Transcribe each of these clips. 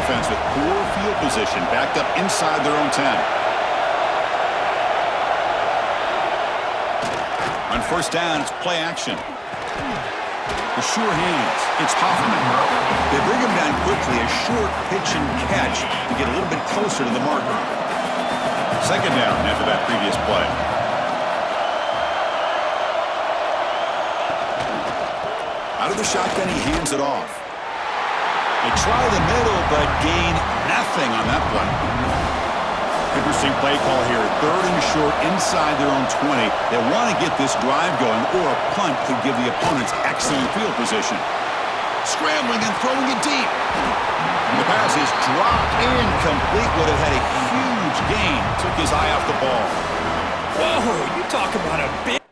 offense with poor field position, backed up inside their own 10. On first down, it's play action. The sure hands. It's Hoffman. They bring him down quickly, a short pitch and catch to get a little bit closer to the marker. Second down after that previous play. Out of the shotgun, he hands it off. They try the middle, but gain nothing on that play. Interesting play call here. Third and short inside their own 20. They want to get this drive going, or a punt could give the opponents excellent field position. Scrambling and throwing it deep. And the pass is dropped incomplete. Would have had a huge gain. Took his eye off the ball. Whoa, you talk about a big...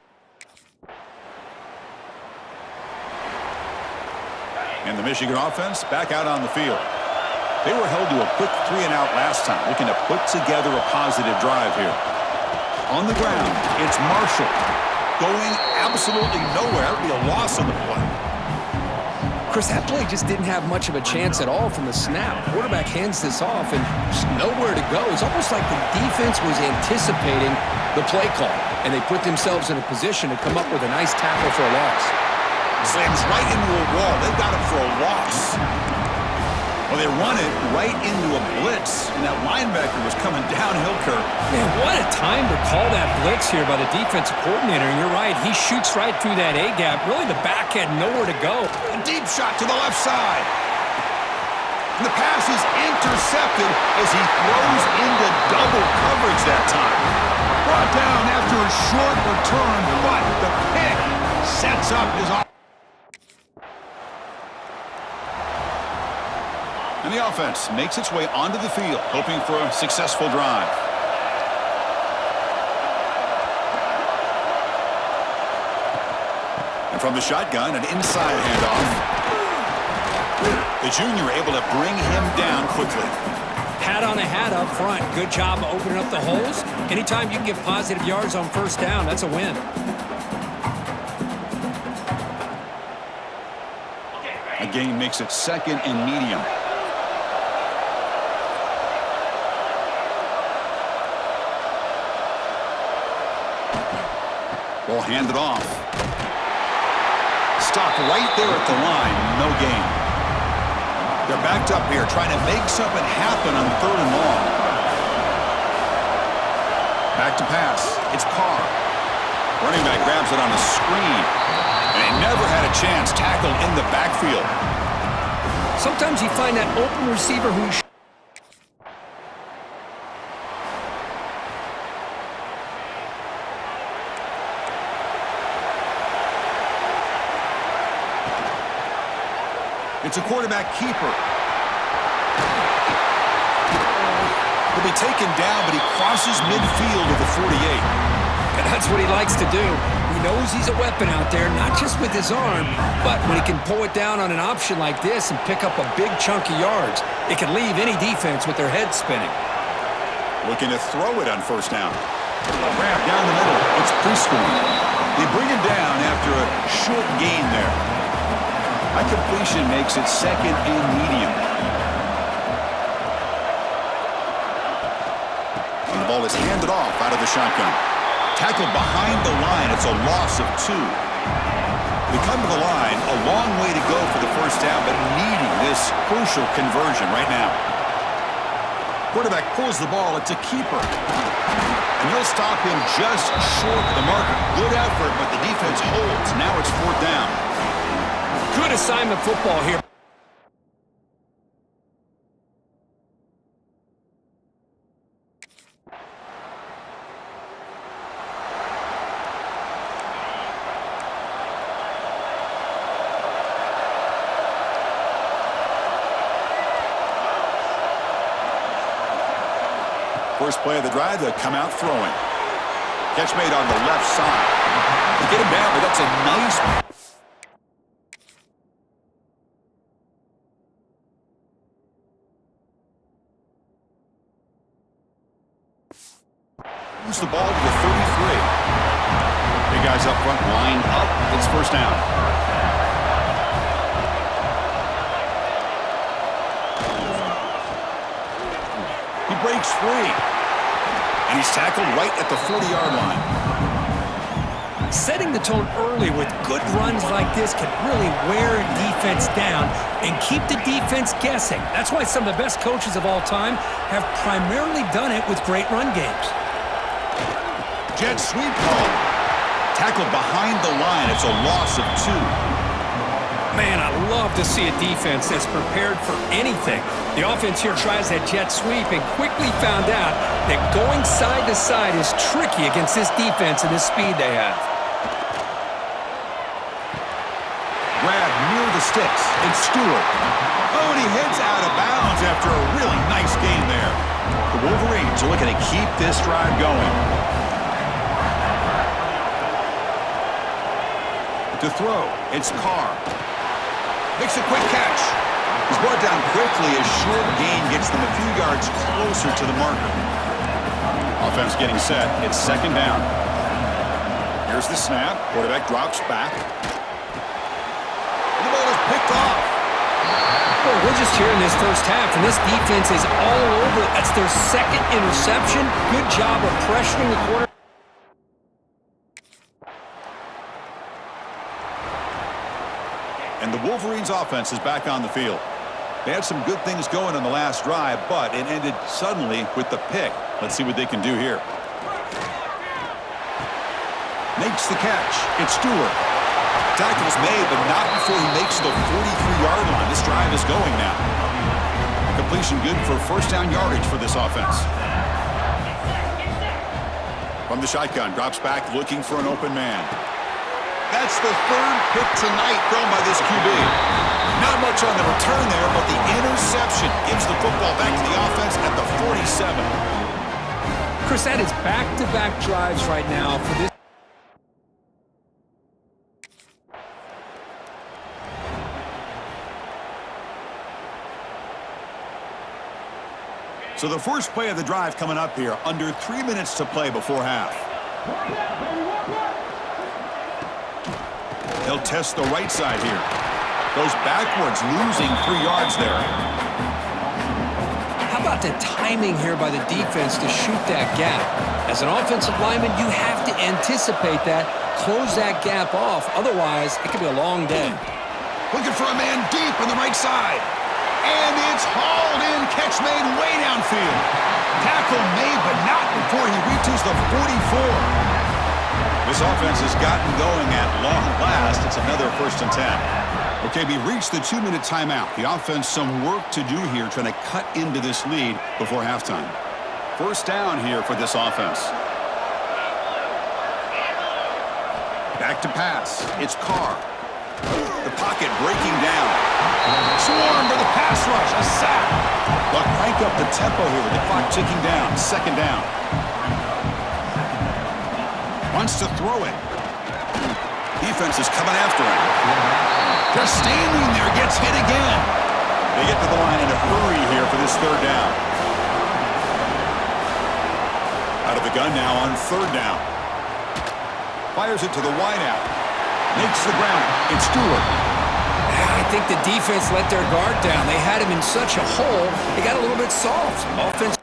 And the Michigan offense back out on the field. They were held to a quick 3-and-out last time, looking to put together a positive drive here. On the ground, it's Marshall. Going absolutely nowhere. It'll be a loss on the play. Chris, that play just didn't have much of a chance at all from the snap. Quarterback hands this off and just nowhere to go. It's almost like the defense was anticipating the play call, and they put themselves in a position to come up with a nice tackle for a loss. Slams right into a wall. They got him for a loss. Well, they run it right into a blitz, and that linebacker was coming downhill, Kirk. Man, what a time to call that blitz here by the defensive coordinator. And you're right, he shoots right through that A-gap. Really, the back had nowhere to go. A deep shot to the left side. And the pass is intercepted as he throws into double coverage that time. Brought down after a short return, but the pick sets up his offense. And the offense makes its way onto the field, hoping for a successful drive. And from the shotgun, an inside handoff. The junior able to bring him down quickly. Hat on a hat up front. Good job opening up the holes. Anytime you can get positive yards on first down, that's a win. A gain makes it second and medium. Ball handed off. Stopped right there at the line. No gain. They're backed up here trying to make something happen on third and long. Back to pass. It's Carr. Running back grabs it on a screen. And he never had a chance tackled in the backfield. Sometimes you find that open receiver who... It's a quarterback keeper. He'll be taken down, but he crosses midfield to the 48. And that's what he likes to do. He knows he's a weapon out there, not just with his arm, but when he can pull it down on an option like this and pick up a big chunk of yards, it can leave any defense with their head spinning. Looking to throw it on first down. A grab down the middle. It's Preschool. They bring him down after a short gain there. That completion makes it second and medium. And the ball is handed off out of the shotgun. Tackled behind the line. It's a loss of 2. They come to the line, a long way to go for the first down, but needing this crucial conversion right now. Quarterback pulls the ball. It's a keeper. And he'll stop him just short of the marker. Good effort, but the defense holds. Now it's fourth down. Good assignment football here. First play of the drive, they'll come out throwing. Catch made on the left side. They get him down, but that's a nice... Moves the ball to the 33. Big guys up front lined up. It's first down. breaks free. And he's tackled right at the 40-yard line. Setting the tone early with good runs like this can really wear a defense down and keep the defense guessing. That's why some of the best coaches of all time have primarily done it with great run games. Jet sweep call. Tackled behind the line. It's a loss of 2. Man, I love to see a defense that's prepared for anything. The offense here tries that jet sweep and quickly found out that going side to side is tricky against this defense and this speed they have. Grab near the sticks. It's Stewart. Oh, and he heads out of bounds after a really nice game there. The Wolverines are looking to keep this drive going. To throw, it's Carr. Makes a quick catch. He's brought down quickly as short gain gets them a few yards closer to the marker. Offense getting set. It's second down. Here's the snap. Quarterback drops back. The ball is picked off. Boy, we're just here in this first half, and this defense is all over. That's their second interception. Good job of pressuring the quarterback. And the Wolverines offense is back on the field. They had some good things going on the last drive, but it ended suddenly with the pick. Let's see what they can do here. Makes the catch. It's Stewart. Tackle's made, but not before he makes the 43-yard line. This drive is going now. Completion good for first down yardage for this offense. From the shotgun, drops back looking for an open man. That's the third pick tonight thrown by this QB. Not much on the return there, but the interception gives the football back to the offense at the 47. Chris, that is back-to-back drives right now for this. So the first play of the drive coming up here, under 3 minutes to play before half. He'll test the right side here. Goes backwards, losing 3 yards there. How about the timing here by the defense to shoot that gap? As an offensive lineman, you have to anticipate that, close that gap off. Otherwise, it could be a long day. Looking for a man deep on the right side. And it's hauled in. Catch made way downfield. Tackle made, but not before he reaches the 44. This offense has gotten going at long last. It's another 1st and 10. Okay, we reached the 2-minute timeout. The offense some work to do here trying to cut into this lead before halftime. First down here for this offense. Back to pass. It's Carr. The pocket breaking down. Swarm for the pass rush. A sack. They'll crank up the tempo here with the clock ticking down. Second down. Wants to throw it. Defense is coming after him. Just standing there, gets hit again. They get to the line in a hurry here for this third down. Out of the gun now on third down. Fires it to the wideout. Makes the ground. It's Stewart. I think the defense let their guard down. They had him in such a hole, they got a little bit soft. Offense.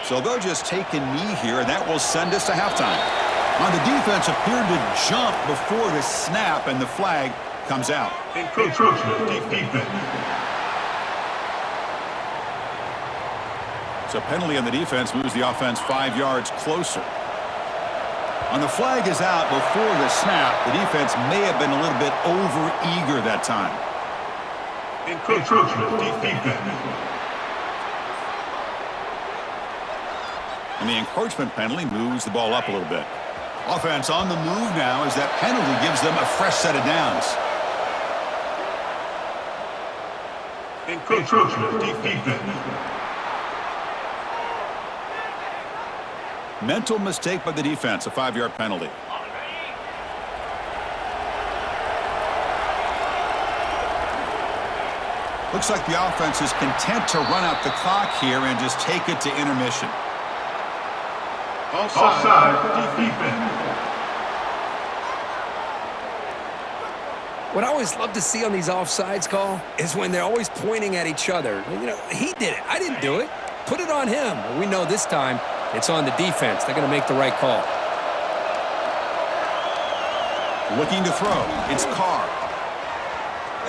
So they'll just take a knee here, and that will send us to halftime. On the defense appeared to jump before the snap, and the flag comes out. Encroachment defense. So penalty on the defense moves the offense 5 yards closer. On the flag is out before the snap. The defense may have been a little bit over-eager that time. Encroachment defense. And the encroachment penalty moves the ball up a little bit. Offense on the move now as that penalty gives them a fresh set of downs. Encroachment defense. Mental mistake by the defense, a 5-yard penalty. Looks like the offense is content to run out the clock here and just take it to intermission. Offside defense. What I always love to see on these offsides call is when they're always pointing at each other. You know, he did it. I didn't do it. Put it on him. Well, we know this time it's on the defense. They're going to make the right call. Looking to throw. It's Carr.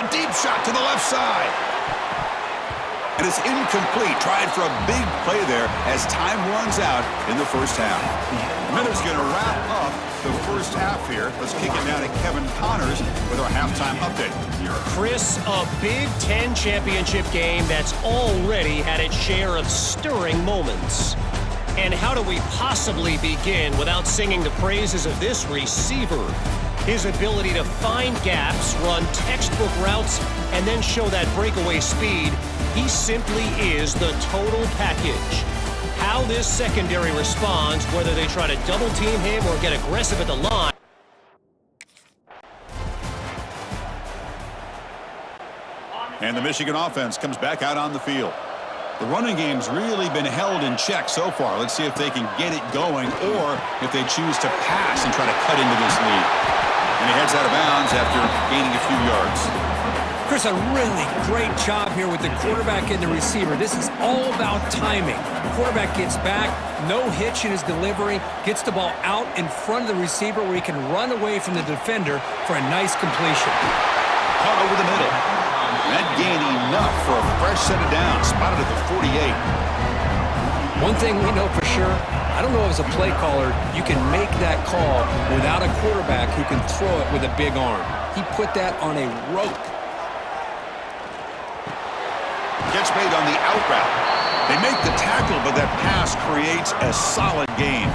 A deep shot to the left side. And it's incomplete. Tried for a big play there as time runs out in the first half. Miller's going to wrap up the first half here. Let's kick it down to Kevin Connors with our halftime update. Chris, a Big Ten championship game that's already had its share of stirring moments. And how do we possibly begin without singing the praises of this receiver? His ability to find gaps, run textbook routes, and then show that breakaway speed. He simply is the total package. How this secondary responds, whether they try to double team him or get aggressive at the line. And the Michigan offense comes back out on the field. The running game's really been held in check so far. Let's see if they can get it going or if they choose to pass and try to cut into this lead. And he heads out of bounds after gaining a few yards. Chris, a really great job here with the quarterback and the receiver. This is all about timing. Quarterback gets back, no hitch in his delivery, gets the ball out in front of the receiver where he can run away from the defender for a nice completion. Caught over the middle. That gained enough for a fresh set of downs. Spotted at the 48. One thing we know for sure, I don't know as a play caller, you can make that call without a quarterback who can throw it with a big arm. He put that on a rope. Gets made on the out route. They make the tackle, but that pass creates a solid gain.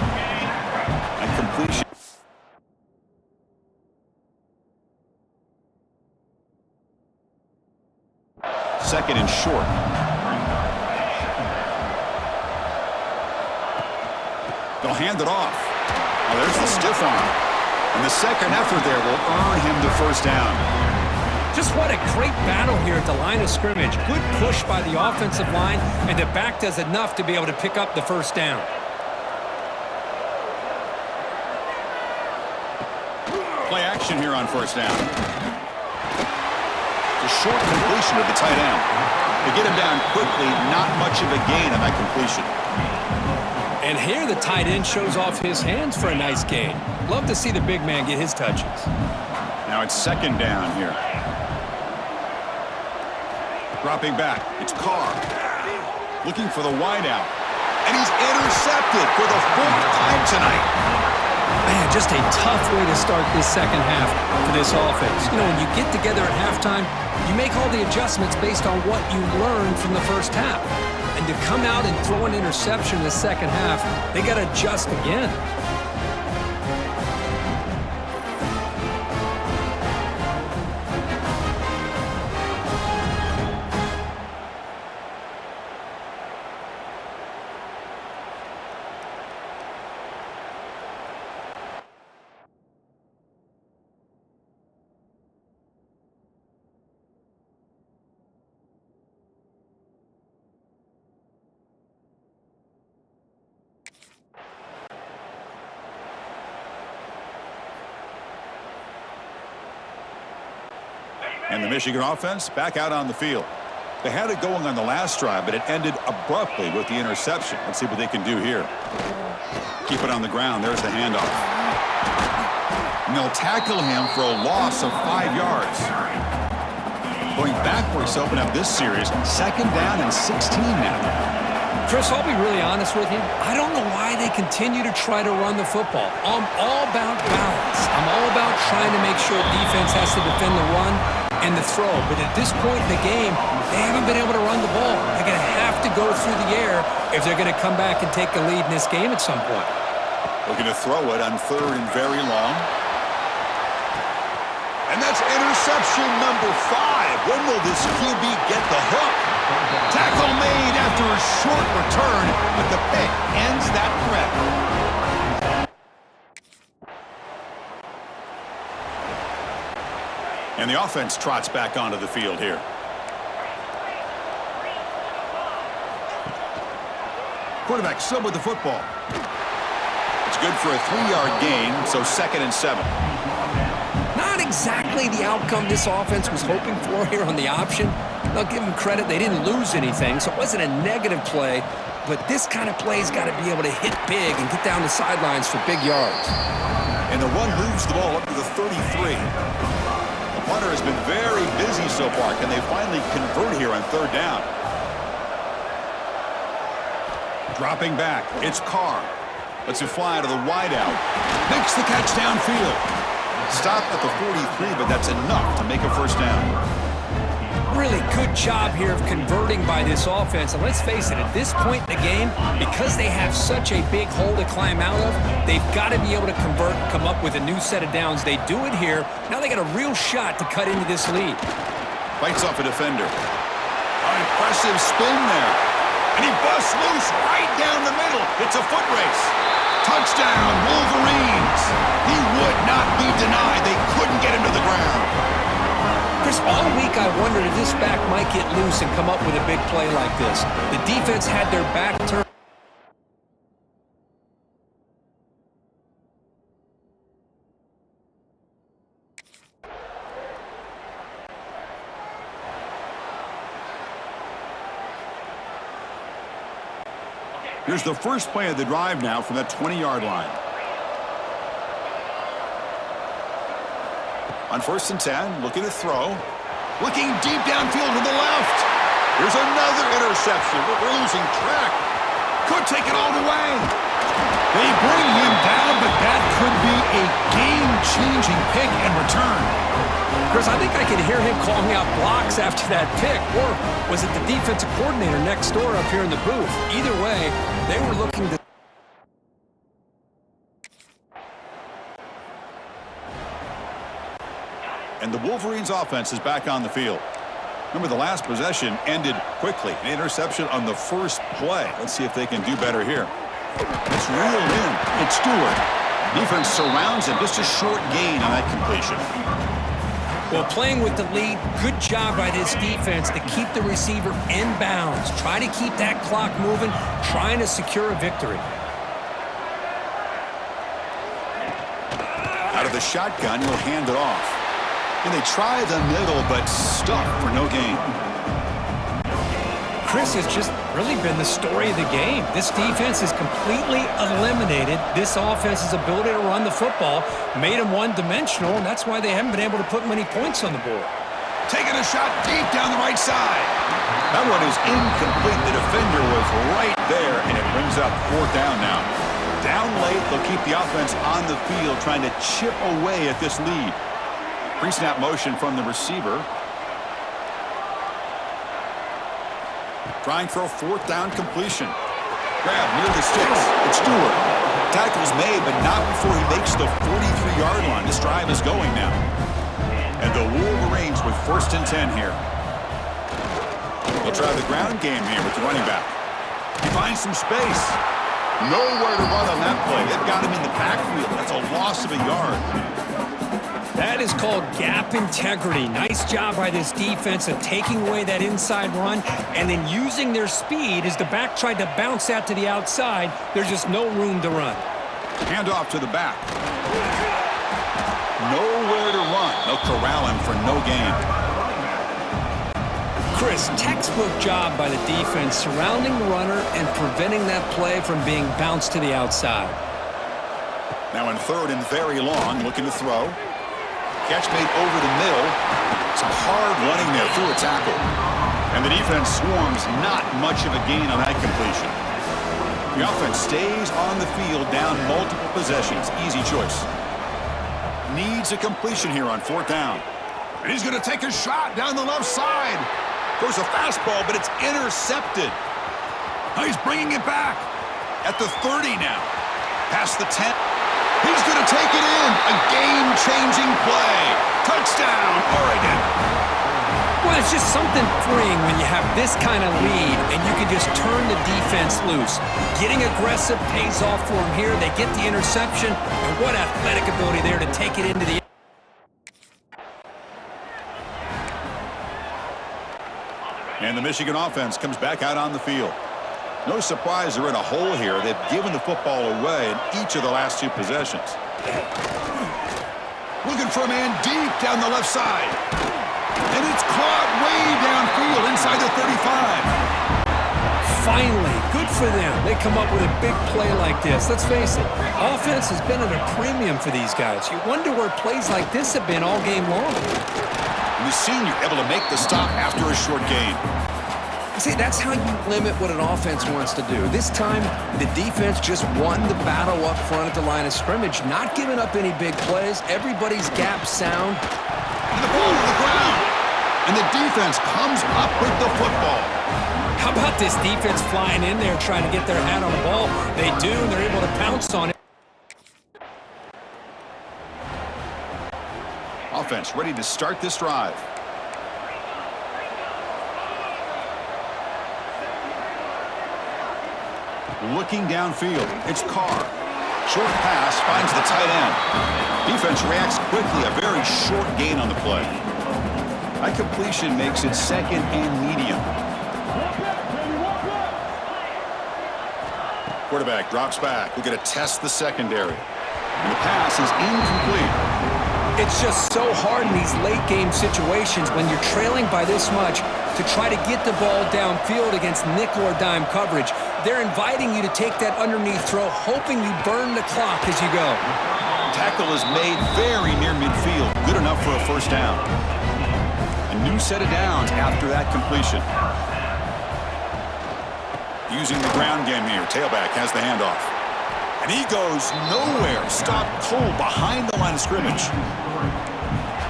And completion. Second and short. They'll hand it off. Well, there's the stiff arm. And the second effort there will earn him the first down. Just what a great battle here at the line of scrimmage. Good push by the offensive line, and the back does enough to be able to pick up the first down. Play action here on first down. The short completion of the tight end. To get him down quickly, not much of a gain on that completion. And here the tight end shows off his hands for a nice gain. Love to see the big man get his touches. Now it's second down here. Dropping back, it's Carr. Looking for the wideout. And he's intercepted for the fourth time tonight. Man, just a tough way to start this second half for this offense. You know, when you get together at halftime, you make all the adjustments based on what you learned from the first half. And to come out and throw an interception in the second half, they got to adjust again. And the Michigan offense back out on the field. They had it going on the last drive, but it ended abruptly with the interception. Let's see what they can do here. Keep it on the ground. There's the handoff. And they'll tackle him for a loss of 5 yards. Going backwards to open up this series. Second down and 16 now. Chris, I'll be really honest with you. I don't know why they continue to try to run the football. I'm all about balance. I'm all about trying to make sure defense has to defend the run and the throw. But at this point in the game, they haven't been able to run the ball. They're going to have to go through the air if they're going to come back and take the lead in this game at some point. Looking to throw it on third and very long. And that's interception number 5. When will this QB get the hook? Tackle made after a short return, but the pick ends that threat. And the offense trots back onto the field here. Quarterback still with the football. It's good for a 3-yard gain, so second and 7. Not what exactly the outcome this offense was hoping for here on the option? I'll give them credit. They didn't lose anything, so it wasn't a negative play. But this kind of play's got to be able to hit big and get down the sidelines for big yards. And the one moves the ball up to the 33. The punter has been very busy so far. Can they finally convert here on third down? Dropping back, it's Carr. Lets it fly to the wideout. Makes the catch downfield. Stop at the 43, but that's enough to make a first down. Really good job here of converting by this offense. And let's face it, at this point in the game, because they have such a big hole to climb out of, they've got to be able to convert, come up with a new set of downs. They do it here. Now they got a real shot to cut into this lead. Fights off a defender. An impressive spin there. And he busts loose right down the middle. It's a foot race. Touchdown, Wolverines. He would not be denied. They couldn't get him to the ground. Chris, all week I wondered if this back might get loose and come up with a big play like this. The defense had their back turned. Here's the first play of the drive now from that 20-yard line. On 1st and 10, looking to throw. Looking deep downfield to the left. Here's another interception. We're losing track. Could take it all the way. They bring him down, but that could be a game-changing pick and return. Chris, I think I could hear him calling out blocks after that pick. Or was it the defensive coordinator next door up here in the booth? Either way, they were looking to... And the Wolverines offense is back on the field. Remember, the last possession ended quickly. An interception on the first play. Let's see if they can do better here. It's reeled in. It's Stewart. Defense surrounds him. Just a short gain on that completion. Well, playing with the lead, good job by this defense to keep the receiver in bounds. Try to keep that clock moving, trying to secure a victory. Out of the shotgun, he'll hand it off. And they try the middle, but stuck for no gain. Chris has just really been the story of the game. This defense has completely eliminated this offense's ability to run the football, made them one-dimensional, and that's why they haven't been able to put many points on the board. Taking a shot deep down the right side. That one is incomplete. The defender was right there, and it brings up 4th down now. Down late, they'll keep the offense on the field, trying to chip away at this lead. Pre-snap motion from the receiver. Trying for a 4th down completion. Grab near the sticks. It's Stewart. Tackle's made, but not before he makes the 43-yard line. This drive is going now. And the Wolverines with 1st and 10 here. They'll try the ground game here with the running back. He finds some space. Nowhere to run on that play. They've got him in the backfield. That's a loss of a yard. That is called gap integrity. Nice job by this defense of taking away that inside run and then using their speed as the back tried to bounce out to the outside. There's just no room to run. Hand off to the back. Nowhere to run. They'll corral him for no gain. Chris, textbook job by the defense surrounding the runner and preventing that play from being bounced to the outside. Now in 3rd and very long, looking to throw. Catch made over the middle. Some hard running there through a tackle. And the defense swarms, not much of a gain on that completion. The offense stays on the field down multiple possessions. Easy choice. Needs a completion here on 4th down. And he's going to take a shot down the left side. Throws a fastball, but it's intercepted. Now he's bringing it back at the 30 now. Past the 10. He's going to take it in. A game-changing play. Touchdown, Oregon. Well, it's just something freeing when you have this kind of lead and you can just turn the defense loose. Getting aggressive pays off for them here. They get the interception, and what athletic ability there to take it into the... And the Michigan offense comes back out on the field. No surprise they're in a hole here. They've given the football away in each of the last 2 possessions. Looking for a man deep down the left side. And it's caught way downfield inside the 35. Finally, good for them. They come up with a big play like this. Let's face it, offense has been at a premium for these guys. You wonder where plays like this have been all game long. And the senior able to make the stop after a short gain. See, that's how you limit what an offense wants to do. This time, the defense just won the battle up front at the line of scrimmage, not giving up any big plays. Everybody's gap sound. And the ball to the ground. And the defense comes up with the football. How about this defense flying in there trying to get their hat on the ball? They do, and they're able to pounce on it. Offense ready to start this drive. Looking downfield, it's Carr. Short pass finds the tight end. Defense reacts quickly, a very short gain on the play. That completion makes it second and medium. Quarterback drops back. We're going to test the secondary. And the pass is incomplete. It's just so hard in these late game situations when you're trailing by this much to try to get the ball downfield against nickel or dime coverage. They're inviting you to take that underneath throw, hoping you burn the clock as you go. Tackle is made very near midfield. Good enough for a first down. A new set of downs after that completion. Using the ground game here. Tailback has the handoff. And he goes nowhere. Stopped cold behind the line of scrimmage.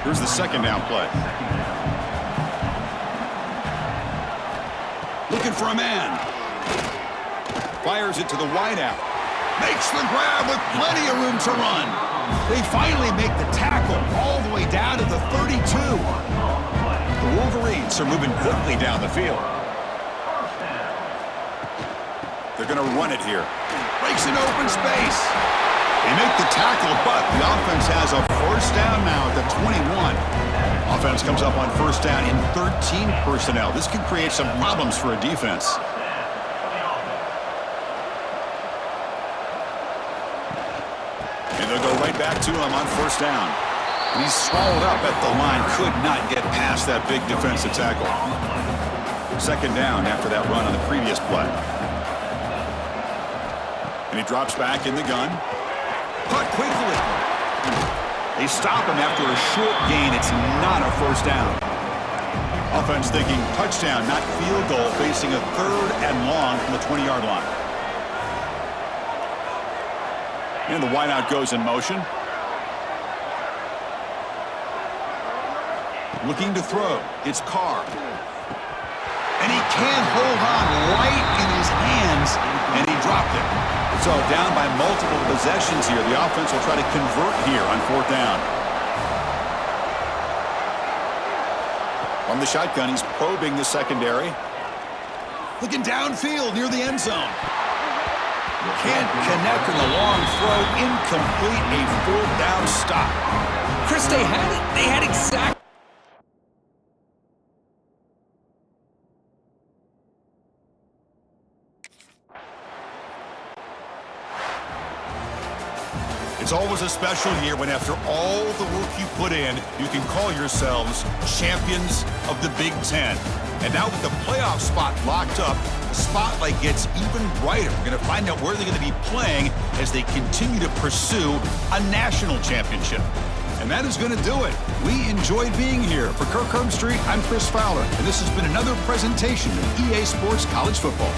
Here's the second down play. Looking for a man. Fires it to the wideout. Makes the grab with plenty of room to run. They finally make the tackle all the way down to the 32. The Wolverines are moving quickly down the field. They're going to run it here. Breaks an open space. They make the tackle, but the offense has a first down now at the 21. Offense comes up on first down in 13 personnel. This could create some problems for a defense. And they'll go right back to him on first down. And he's swallowed up at the line. Could not get past that big defensive tackle. Second down after that run on the previous play. And he drops back in the gun. Caught quickly. They stop him after a short gain. It's not a first down. Offense thinking touchdown, not field goal, facing a third and long from the 20-yard line. And the wideout goes in motion. Looking to throw. It's Carr. And he can't hold on right in his hands, and he dropped it. So down by multiple possessions here. The offense will try to convert here on fourth down. From the shotgun, he's probing the secondary. Looking downfield near the end zone. Can't connect in the long throw. Incomplete. A fourth down stop. Chris, they had exact. It's always a special year when after all the work you put in, you can call yourselves champions of the Big Ten. And now with the playoff spot locked up, the spotlight gets even brighter. We're going to find out where they're going to be playing as they continue to pursue a national championship. And that is going to do it. We enjoyed being here. For Kirk Herbstreit, I'm Chris Fowler, and this has been another presentation of EA Sports College Football.